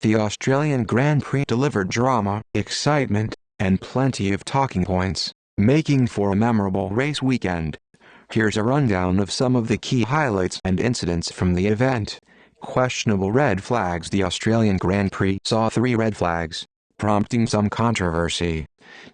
The Australian Grand Prix delivered drama, excitement, and plenty of talking points, making for a memorable race weekend. Here's a rundown of some of the key highlights and incidents from the event. Questionable red flags. The Australian Grand Prix saw 3 red flags, prompting some controversy.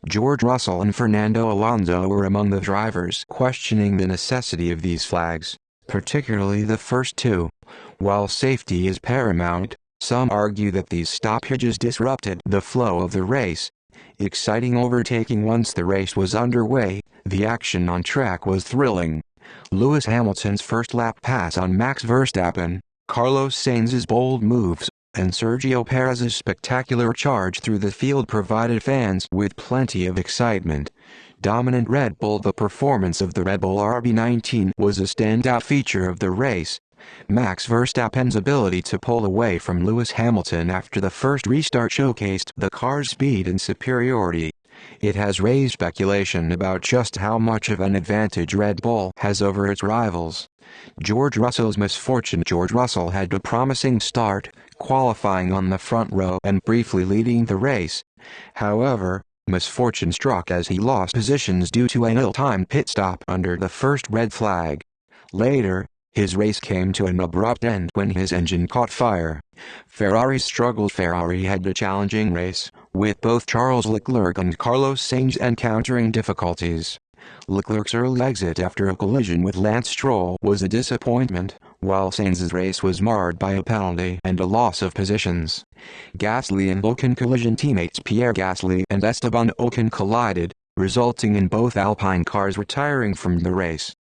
George Russell and Fernando Alonso were among the drivers questioning the necessity of these flags, particularly the first 2. While safety is paramount, some argue that these stoppages disrupted the flow of the race. Exciting overtaking. Once the race was underway, the action on track was thrilling. Lewis Hamilton's first lap pass on Max Verstappen, Carlos Sainz's bold moves, and Sergio Perez's spectacular charge through the field provided fans with plenty of excitement. Dominant Red Bull. The performance of the Red Bull RB19 was a standout feature of the race. Max Verstappen's ability to pull away from Lewis Hamilton after the first restart showcased the car's speed and superiority. It has raised speculation about just how much of an advantage Red Bull has over its rivals. George Russell's misfortune. George Russell had a promising start, qualifying on the front row and briefly leading the race. However, misfortune struck as he lost positions due to an ill-timed pit stop under the first red flag. Later, his race came to an abrupt end when his engine caught fire. Ferrari's struggles. Ferrari had a challenging race, with both Charles Leclerc and Carlos Sainz encountering difficulties. Leclerc's early exit after a collision with Lance Stroll was a disappointment, while Sainz's race was marred by a penalty and a loss of positions. Gasly and Ocon collision. Teammates Pierre Gasly and Esteban Ocon collided, resulting in both Alpine cars retiring from the race.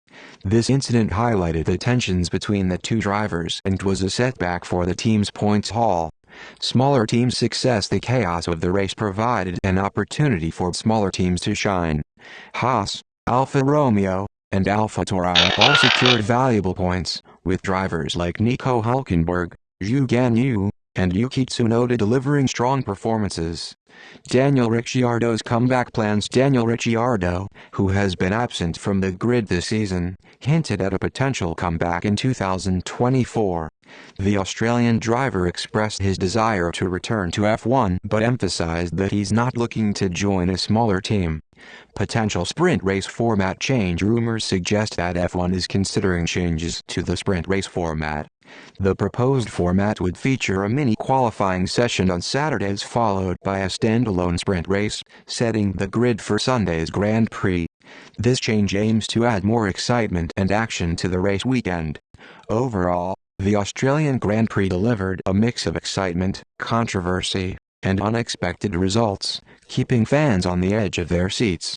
This incident highlighted the tensions between the 2 drivers and was a setback for the team's points haul. Smaller teams' success. The chaos of the race provided an opportunity for smaller teams to shine. Haas, Alfa Romeo, and AlphaTauri all secured valuable points, with drivers like Nico Hülkenberg, Zhou Guanyu, and Yuki Tsunoda delivering strong performances. Daniel Ricciardo's comeback plans. Daniel Ricciardo, who has been absent from the grid this season, hinted at a potential comeback in 2024. The Australian driver expressed his desire to return to F1 but emphasized that he's not looking to join a smaller team. Potential sprint race format change. Rumors suggest that F1 is considering changes to the sprint race format. The proposed format would feature a mini qualifying session on Saturdays followed by a standalone sprint race, setting the grid for Sunday's Grand Prix. This change aims to add more excitement and action to the race weekend. Overall, the Australian Grand Prix delivered a mix of excitement, controversy, and unexpected results, keeping fans on the edge of their seats.